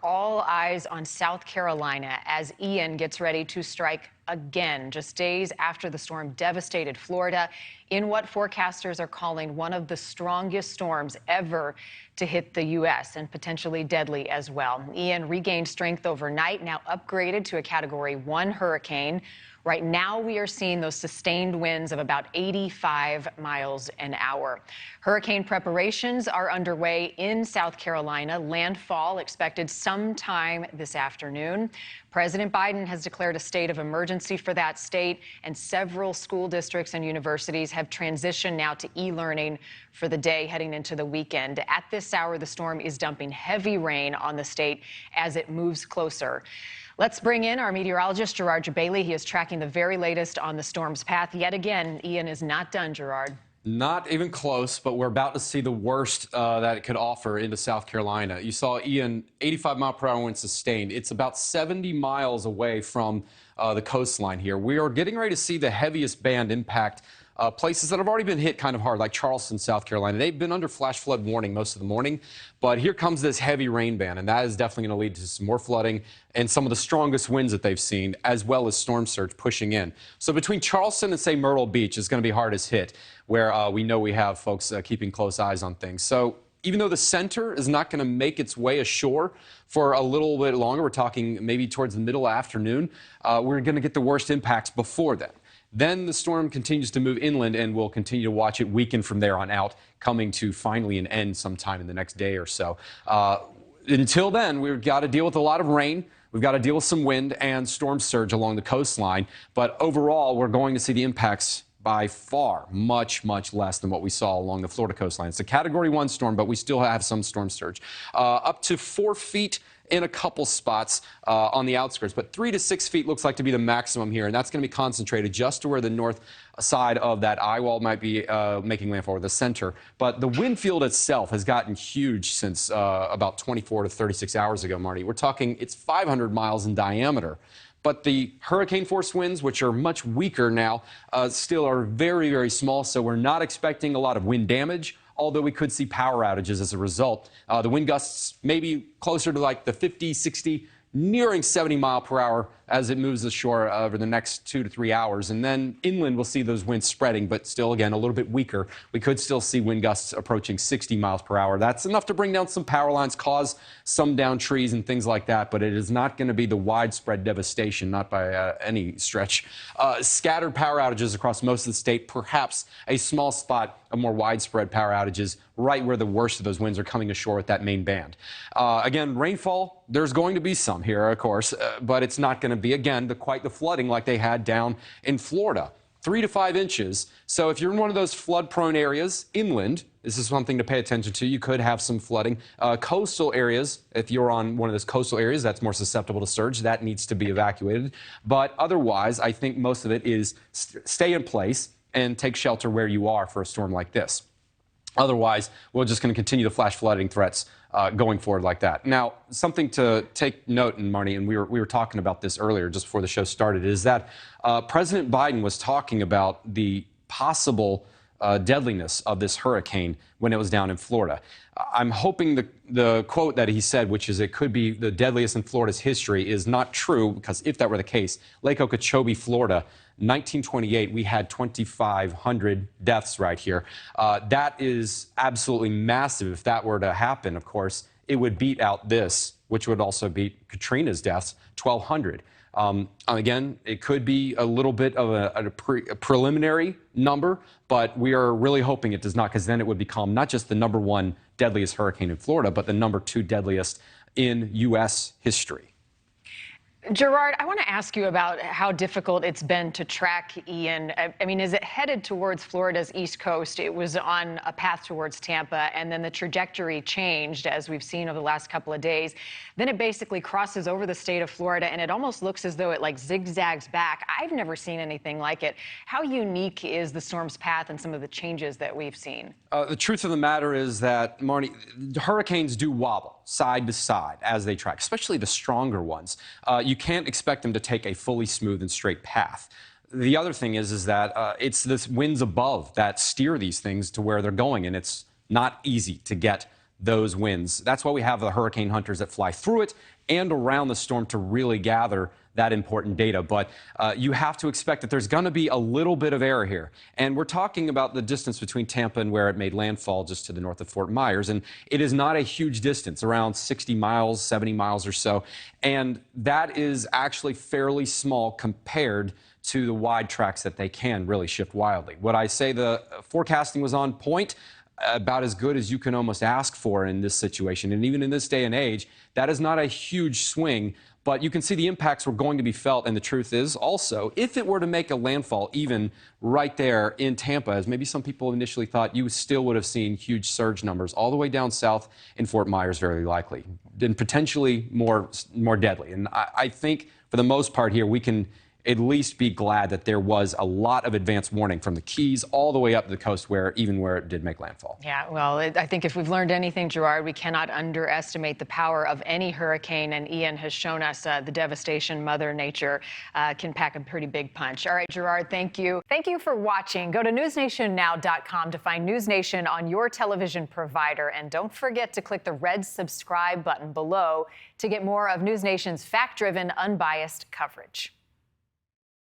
All eyes on South Carolina as Ian gets ready to strike again, just days after the storm devastated Florida in what forecasters are calling one of the strongest storms ever to hit the U.S. and potentially deadly as well. Ian regained strength overnight, now upgraded to a Category 1 hurricane. Right now, we are seeing those sustained winds of about 85 miles an hour. Hurricane preparations are underway in South Carolina. Landfall expected sometime this afternoon. President Biden has declared a state of emergency for that state, and several school districts and universities have transitioned now to e-learning for the day heading into the weekend. At this hour, the storm is dumping heavy rain on the state as it moves closer. Let's bring in our meteorologist, Gerard Jabali. He is tracking the very latest on the storm's path. Yet again, Ian is not done, Gerard. Not even close, but we're about to see the worst that it could offer into South Carolina. You saw Ian, 85-mile-per-hour wind sustained. It's about 70 miles away from the coastline here. We are getting ready to see the heaviest band impact places that have already been hit kind of hard, like Charleston, South Carolina. They've been under flash flood warning most of the morning, but here comes this heavy rain band, and that is definitely going to lead to some more flooding and some of the strongest winds that they've seen, as well as storm surge pushing in. So between Charleston and, say, Myrtle Beach is going to be hardest hit, where we know we have folks keeping close eyes on things. So even though the center is not going to make its way ashore for a little bit longer, we're talking maybe towards the middle afternoon, we're going to get the worst impacts before then. Then the storm continues to move inland, and we'll continue to watch it weaken from there on out, coming to finally an end sometime in the next day or so. Until then, we've got to deal with a lot of rain. We've got to deal with some wind and storm surge along the coastline. But overall, we're going to see the impacts by far much less than what we saw along the Florida coastline. It's a Category 1 storm, but we still have some storm surge. Up to 4 feet in a couple spots on the outskirts, but 3 to 6 feet looks like to be the maximum here, and that's going to be concentrated just to where the north side of that eye wall might be making landfall, or the center. But the wind field itself has gotten huge since about 24 to 36 hours ago, Marty. We're talking it's 500 miles in diameter. But the hurricane-force winds, which are much weaker now, still are very small, so we're not expecting a lot of wind damage, although we could see power outages as a result. The wind gusts may be closer to like the 50, 60, nearing 70 mile per hour as it moves ashore over the next 2 to 3 hours. And then inland, we'll see those winds spreading, but still, again, a little bit weaker. We could still see wind gusts approaching 60 miles per hour. That's enough to bring down some power lines, cause some downed trees and things like that, but it is not going to be the widespread devastation, not by any stretch. Scattered power outages across most of the state, perhaps a small spot of more widespread power outages right where the worst of those winds are coming ashore at that main band. Again, rainfall, there's going to be some here, of course, but it's not going to be, again, quite the flooding like they had down in Florida. 3 to 5 inches. So if you're in one of those flood-prone areas inland, this is something to pay attention to. You could have some flooding. Coastal areas, if you're on one of those coastal areas that's more susceptible to surge, that needs to be evacuated. But otherwise, I think most of it is stay in place and take shelter where you are for a storm like this. Otherwise, we're just going to continue the flash flooding threats going forward like that. Now, something to take note, and Marni, and we were talking about this earlier just before the show started, is that President Biden was talking about the possible deadliness of this hurricane when it was down in Florida. I'm hoping the quote that he said, which is it could be the deadliest in Florida's history, is not true, because if that were the case, Lake Okeechobee, Florida, 1928, we had 2,500 deaths right here. That is absolutely massive. If that were to happen, of course, it would beat out this, which would also beat Katrina's deaths, 1,200. Again, it could be a little bit of a preliminary number, but we are really hoping it does not, because then it would become not just the #1 deadliest hurricane in Florida, but the #2 deadliest in U.S. history. Gerard, I want to ask you about how difficult it's been to track Ian. I mean, is it headed towards Florida's east coast? It was on a path towards Tampa, and then the trajectory changed, as we've seen over the last couple of days. Then it basically crosses over the state of Florida, and it almost looks as though it like zigzags back. I've never seen anything like it. How unique is the storm's path and some of the changes that we've seen? The truth of the matter is that, Marni, hurricanes do wobble side to side as they track, especially the stronger ones. You can't expect them to take a fully smooth and straight path. The other thing is that it's the winds above that steer these things to where they're going, and it's not easy to get those winds. That's why we have the hurricane hunters that fly through it and around the storm to really gather that important data. But you have to expect that there's going to be a little bit of error here. And we're talking about the distance between Tampa and where it made landfall just to the north of Fort Myers. And it is not a huge distance, around 60 miles, 70 miles or so. And that is actually fairly small compared to the wide tracks that they can really shift wildly. Would I say the forecasting was on point? About as good as you can almost ask for in this situation. And even in this day and age, that is not a huge swing, but you can see the impacts were going to be felt. And the truth is also, if it were to make a landfall even right there in Tampa, as maybe some people initially thought, you still would have seen huge surge numbers all the way down south in Fort Myers, very likely, and potentially more deadly. And I think for the most part here, we can at least be glad that there was a lot of advance warning from the Keys all the way up to the coast, where it did make landfall. Yeah, well, I think if we've learned anything, Gerard, we cannot underestimate the power of any hurricane, and Ian has shown us the devastation Mother Nature can pack a pretty big punch. All right, Gerard, thank you. Thank you for watching. Go to newsnationnow.com to find NewsNation on your television provider, and don't forget to click the red subscribe button below to get more of NewsNation's fact-driven, unbiased coverage.